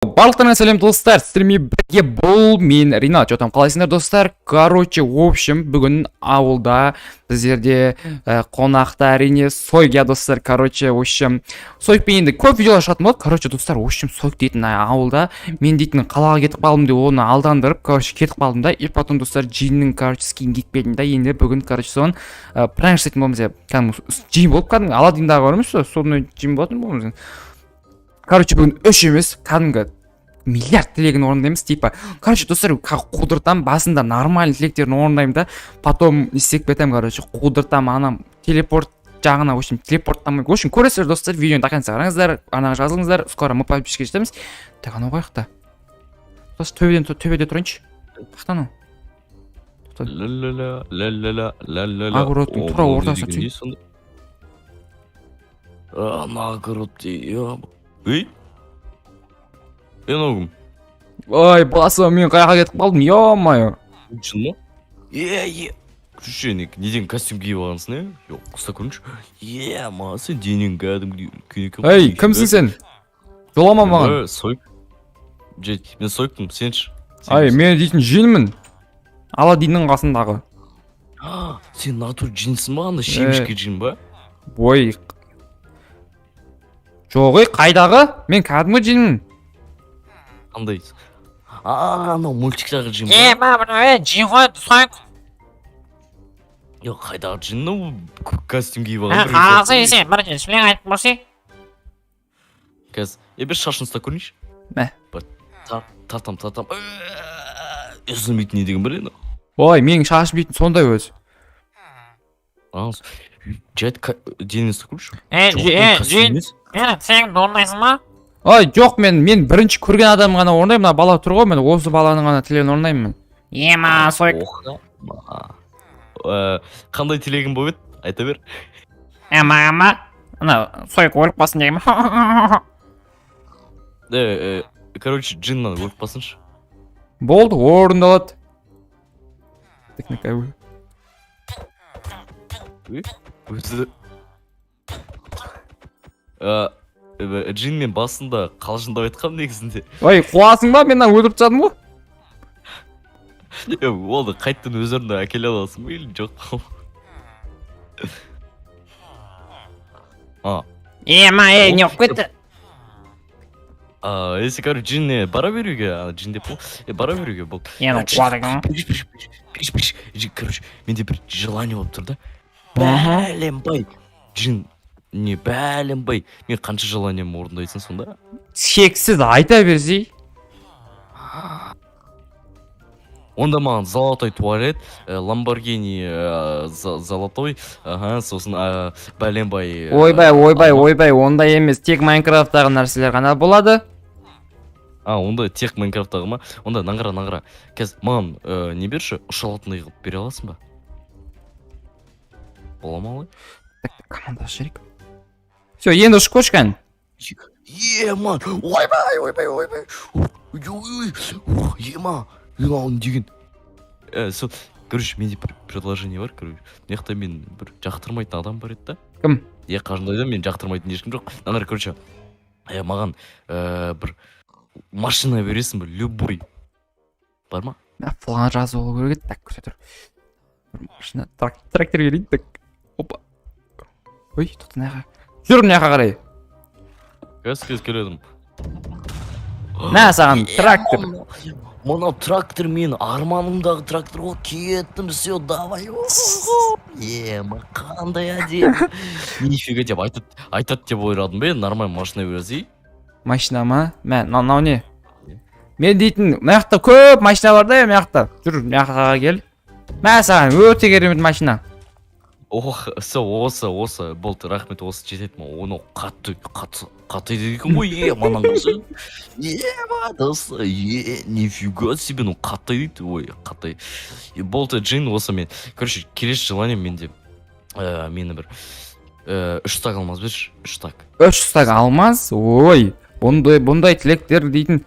Барлықтарыңа сәлем достар, сіздермен бірге бұл мен Ринат. Жотам, қалайсыңдар достар? Короче, в общем, бүгін ауылда біздерде қонақта әрине Сойк, я достар. Короче, в общем, Сойкпен енді көп видеолар шығатын болды. Короче, достар, в общем, Сойк дейтін ауылда мен дейтін қалаға кетіп қалдым деп оны алдандырып, короче, кетіп қалдым да. И потом достар, Джиннің, короче, скин кетпедім да. Енді бүгін, короче, соны пранк жасайтын боламыз. Кәдімгі Джин болып кәдімгі Аладдиндағы бар емес пе? Сондай Джин болатын боламыз. Короче, бүгін үш емес, кәдімгі миллиард тілегін орындаймыз, типа. Короче, достар, қудыртам, басында нормальный тілектерін орындаймын да, потом не істеп кетемін, короче, қудыртам, анам телепорт жағына, в общем, телепорттамай. В общем, көресіздер, достар, видеоны до конца қараңыздар, ана жазылыңыздар, скоро мы подписчикке жетеміз. Так, анау қаяқта? Достар, төбеде тұрайыншы. Қаяқтан ол? Ла-ла-ла. Огородтың тура ортасына. Огород дейі. Ей? Оғым? Ой, басым, мен қаяққа кетіп қалдым, ё-майо. Шын ма? Күші, неден костюм киіп алғансың, е? Жоқ, құста көрінші. Ма, сен денең кәдімгі күйекен. Ей, кімсің сен? Жолама маған. Сойк. Мен Сойктым, сенші. Ай, мен дейтін жинмін. Аладдиннің қасындағы. Сен натур жинсің ба, анда шемішке жин ба? Ой. Жоғый, қайдағы? Мен кәдімгі жинмін. Қандай? Анау мультиктағы жин ба? Мама, жин ғой, Сойк. Жоқ, қайдағы жиннау костюм киіп алған. Қаласы есе, бір шлең айтып барсың. Кәз, бір шашын ұста көрінейші? Мә? Тартам. Үзілмейтін не деген бір енді? Ой, менің шашым дейтін сондай өзі. Жайт денені ұста көрінші? Жин, сен орындайсың ба? Ой, жоқ, мен бірінші көрген адам ғана орындаймын, мына бала тұр ғой, мен осы баланың ғана тілегін орындаймын мен. Ма, Сойк. Қандай тілегін болып еді? Айта бер. Ма, ана Сойк өліп қалсын деймін. Короче, джиннан өліп қалсыншы. Болды, орындалады. Өзі... Джин мен басында қалжыңдап айтқам негізінде. Ой, қуасың ба? Мен өліп тастадым ғой. Олды қайттан өз орнына әкеле аласың ба или жоқ? Ма, не оқып кетті? Если, короче, джинне бара беруге, джин деп бұл, бара беруге бұл. Енді қуадың. Пиш. Короче, менде бір желание болып тұр да. Бәлембай. Джин, не бәлембай. Мен қанша желанием орындайсың сонда? Шексіз айта берсей. Онда маған золотой туалет, Ламборгини золотой, сосын бәленбай... Ойбай, ондай емес, тек Майнкрафттағы нәрселер ғана болады. Онда тек Майнкрафттағы ма? Онда наңғыра. Кәз, маған не берші, ұшалатындай қылып бере аласың ба? Бола ма олай? Так, команда жүрек. Все, енді ұшып көшкен. Ман, ойбай. Ман деген. Короче, менде бір предложение бар, короче. Неқта мен бір жақтырмайтын адам бар еді да. Кім? Қажындайда мен жақтырмайтын ешкім жоқ. Аңғар, короче, маған бір машина бересің бір, любой. Бар ма? Флан жазу болу керек еді. Так, көте тұр. Бір машина, трактор келейін, так. Опа. Ой, тоқты нәға. Жүр нәға қарай. Кәз келедім. Нә саған трактор. Мынау трактор мен арманымдағы трактор ғой, кеттім, все, давай. Қандай әдем. Нифига деп айтат деп ойладым бе, нормально машина бересей. Машина ма? Мынау не? Мен дейтін, маяқта көп машина бар да, маяқта. Жүр, маяққа кел. Мә саған өте керемет машина. Осы, болды, рахмет, осы жетеді ма, оны қатты екен ғой, манан қысы. Досы, нифига себе, ну қатты дейді, қатты. Болды, джин, осы мен, короче, келесі желание менде, мені бір 3 стак алмаз берші, 3 стак. 3 стак алмаз? Ой, бұндай тілектер дейтін.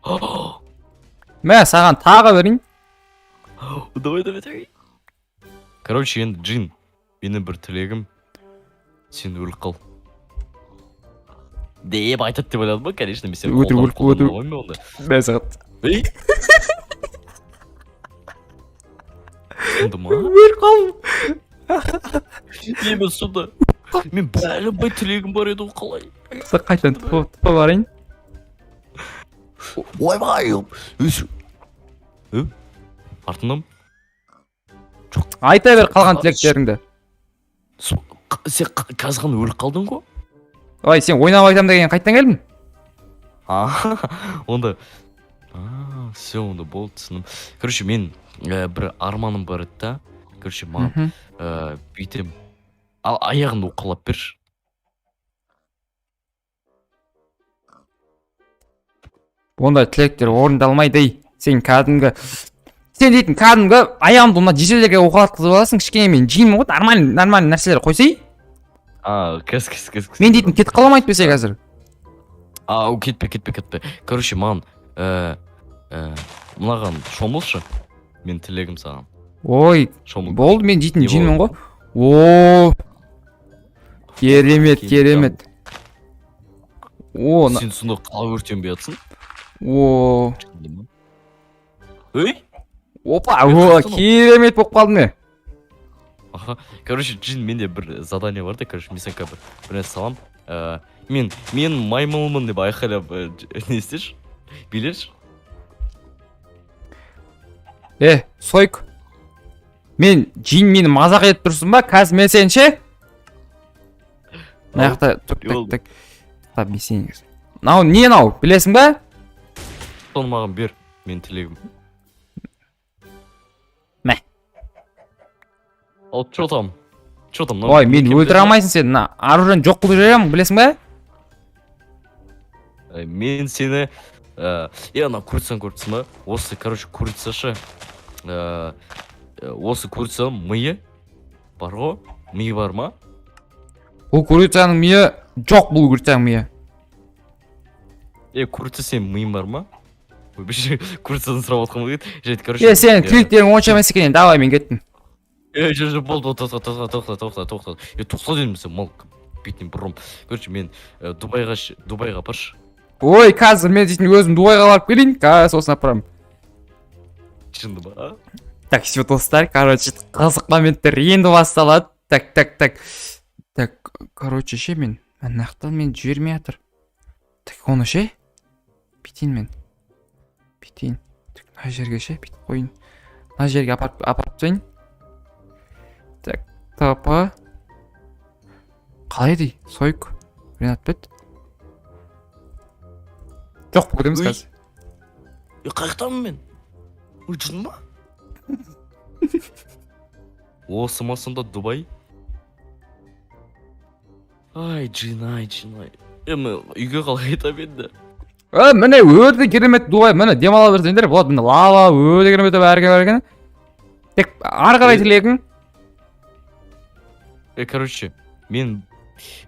Мә саған тағы берейін. Давай. Короче, енді джин, менің бір тілегім, сен өліп қал. деп айтады деп ойладым ба, конечно, мен сені Өтірік өліп қолдамаймын онда. Бәсіғат. Ей! Сонда ма? Өліп қалдым. Мен сонда. Мен бәленбай тілегім бар еді, ол қалай? Қайтадан тупа барайын. Ойбай! Артынан? Айта бер қалған тілектеріңді. Сен қазір ғана өліп қалдың ғой? Ой, сен ойнап айтам деген қайттан келдің? Онда... Все, онда болды, түсінім. Короче, мен бір арманым бар еді да. Короче, маған бүйтем. Ал аяғымды уқалап берші. Онда тілектер орындалмайды. Сен кәдімгі... Сен дейтін кәдімгі аяғымды мына жеселерге оқалатқызып аласың, кішкене мен жеймін ғой, нормальный нәрселер қойсай. Кәс. Мен дейтін кетіп қаламайды бесе қазір. Кетпе. Короче, маған мынаған шомылшы. Мен тілегім саған. Ой, Шомыл. болды, мен дейтін жеймін ғой. Ооо. Керемет. Сен сонда қалай өртенбей жатсың? Ооо. Ей? Опа, керемет болып қалды ме? Короче, джин, менде бір задание бар да, короче, мен сенің бір нәрсе салам. Мен маймылмын деп айқайлап не істеші? Билерші? Сойк. Мен жин мені мазақ етіп тұрсың ба? Қазір мен сен ше? Наяқта түк. Бесен. Нау, не нау? Білесің ба? Соны маған бер, мен тілегім. Мә. Ал, чо там? Ой, мен өлтіре алмайсың сен. Оружиен жоқ қылып жіберемін, білесің ба? Мен сені... ана курицаны көрдісің ба? Осы, короче, курица ше. Осы курица миы бар ғой? Миы бар ма? Бұл курицаның миы жоқ, бұл курицаның миы. Курица сен миың бар ма? Курицадан сұрап отқан ғой дейді. Жет, короче... Сен тілектерің онша емес екенен, давай мен кеттім. Болды, тоқта дедім сен, мал бетінен бұрым. Короче, мен Дубайға апаршы. Ой, қазір мен дейтін өзім Дубайға барып келейін, сосын апарам. Шынды ба? Так, все, достар, короче, қызық моменттер енді басталады. Так, короче, ше мен нақтан мен жібермей жатыр. Так, оны ше? Битейін мен. Так, мына жерге ше, бүйтіп қойын. Мына жерге апарып тастайын. Так, тапа. Қалай дей? Сойк. Ренат бет. Жоқ, бүгініміз қазір. Қайықтамын мен? Жын ба? Осы ма сонда Дубай? Ай, жин. Үйге қалай айтам енді? Міне өте керемет Дубай, міне демала берсеңдер, болады міне лава, өте керемет әрге. Тек ары қарай тілегің. Короче, мен...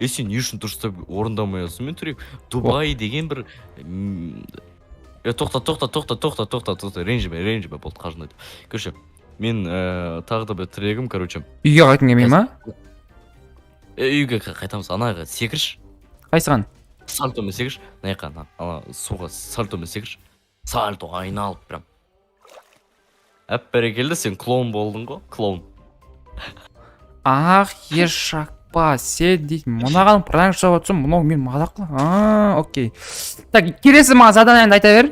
сен не үшін дұрыстап орындамай жатсың? Мен түрек Дубай деген бір... Тоқта, ренжіме болды қажын айтып. Короче, мен тағы да бір тілегім, короче... Үйге қайтын келмей ма? Үйге қайтамыз, анаға секірш. Қайсыған? Сальтомен секірш. Наяққа, суға сальтомен секірш. Сальто айналып прям. Бәрекелді, сен клоун болдың ғой, клоун. Ешақпа, сен дейтін, мұнаған пранк жасап отырсың, мұнау мен мазақ қылам. Окей. Так, келесі маған заданияңды айта бер.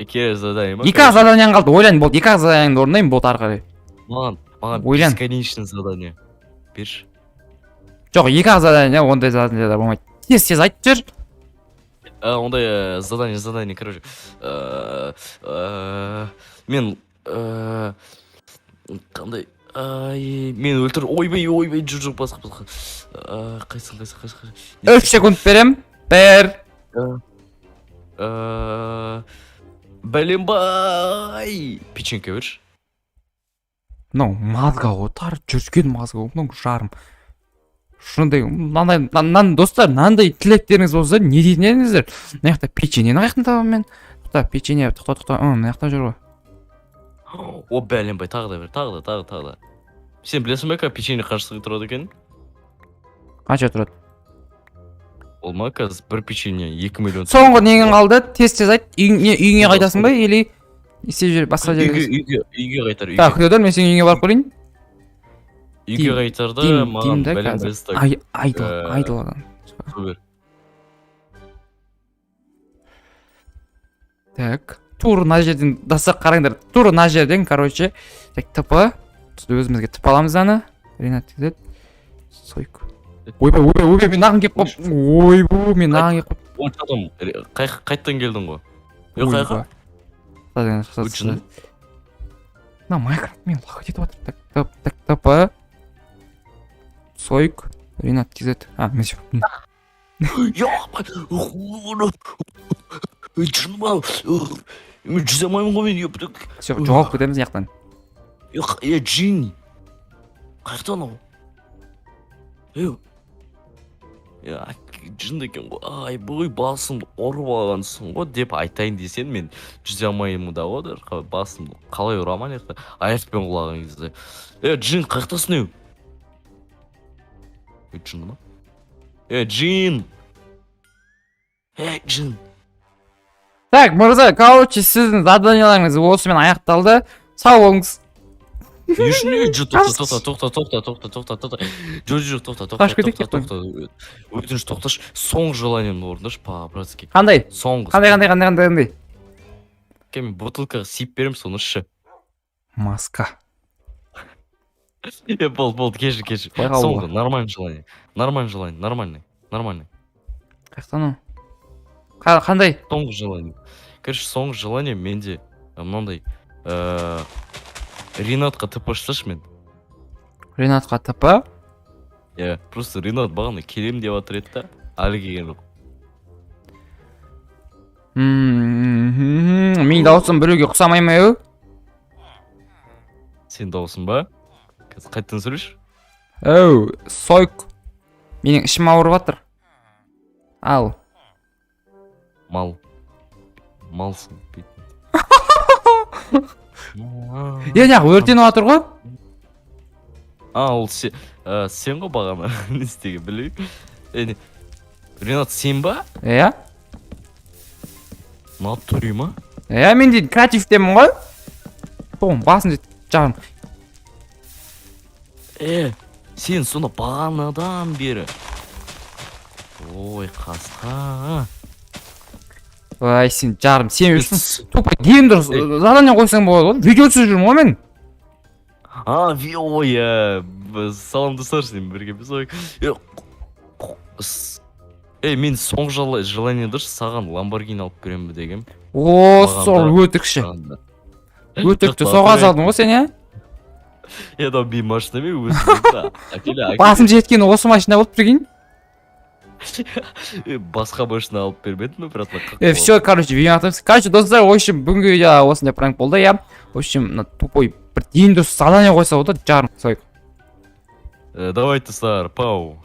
Келесі задание ма? 2 заданияң қалды, ойлайын болды, 2 заданияңды орындайын, болды ары қарай. Маған Ойлан. бесконечный задание. Берші. Жоқ, 2 задания, ондай заданиялар болмайды. Тез айтып жүр. Ондай задание, короче. Мен... Қандай... Мен өлтір... Ойбай, жүр, басқа. Қайсын. 3 секунд берем. 1. Бәленбай! Печеньке берші. Мынау мазға отар, жүрген мазға, мынау жарым. Шындай, достар, мынандай тілектеріңіз болса, не дейтін едіңіздер? Мына жақта печеньені қаяқтан табамын мен? Печенье, тоқта, мына жақта жүр ғой. О, бәленбай, тағы да. Сен білесің бе, печенье қаншаға тұрады екен? Қанша тұрады? Болма қазір бір печенье 2 миллион. соңғы неңің қалды, тез айт. Үйіңе қайтасың ба или істеп жүр басқа жерге? Үйге қайтар. Так, күтеді, мен сенің үйіңе барып келейін. Үйге қайтарда маған бәлем біз так. Айдыл. Супер. Так, тура мына жерден дастап қараңдар. Тура мына жерден, короче, тп. Өзімізге тп аламыз аны. Ренат кетеді. Сойку. Ойбай, мен нағын кеп қоп. Ойбай, мен нағын кеп қоп. Очадым, қайттан келдің ғой. Қайқа? Өтшін. На Майнкрафт мен лақ етіп отыр. Так, тп. Сойку. Ренат кетеді. Мен все. Жынмал. Мен жүзе алмаймын ғой мен ептік. Все, жоғалып кетеміз яқтан. Джин. Қайқтан ол? Жын екен ғой. Бұй басымды ұрып алғансың ғой деп айтайын десен мен жүзе алмаймын да ғой. Басымды қалай ұраман еқті. Аяқпен құлаған кезде. Джин қайқтасың еу? Джин ма? Джин. Джин. Так, мырза, короче, сіздің заданияларыңыз осымен аяқталды. Сау болыңыз. Тоқта. Қашып кетейік деп Өтініш тоқташ. Соңғы желаниемді орындаш, по-братски. Қандай? Соңғы. Қандай? Мен бутылкаға сиіп берем, соны іші. Маска. Болды, кешір. Соңғы, нормальный желание. Нормальный. Қаяқтан ол? Қандай? Соңғы желание. Короче, соңғы желание менде мынандай Ринатқа тпшсашы мен. Ренатқа тп? Просто Ринат бағана келем деп атыр еді да, әлі келген жоқ. Мен даусым біреуге ұқсамай ма еу? Сен даусың ба? Қазір қайттан сөйлеші? Сойк. Менің ішім ауырып жатыр. Ал. Малсың. Неғып өртеніп жатыр ғой? Ол сен ғой бағана не істеген білейін. Ренат, сен ба? Натури ма? Мен дейін креативтемін ғой. Тоғым, басын дейді, жағым. Сен соны бағанадан бері. Ой, қасқа. Ой, сен жарым, сен үшін тупо дем дұрыс задание қойсаң болады ғой. Видео түсіріп жүрмін ғой мен. Саламдасар сен бірге біз ой. Мен соңғы желаниедірші саған Lamborghini алып беремін дегем. Сол өтікші. Өтікті соға салдың ғой сен, Да би машинамен өзің. Басым жеткен осы машина болып прикинь. Басқа машина алып бермедім, братан. Все, короче, видео ақтымыз. Короче, достар, в общем, бүгінгі видео осындай пранк болды, В общем, тупой бір ең дұрыс задание қойса болды, жарым. Давай, достар, пау.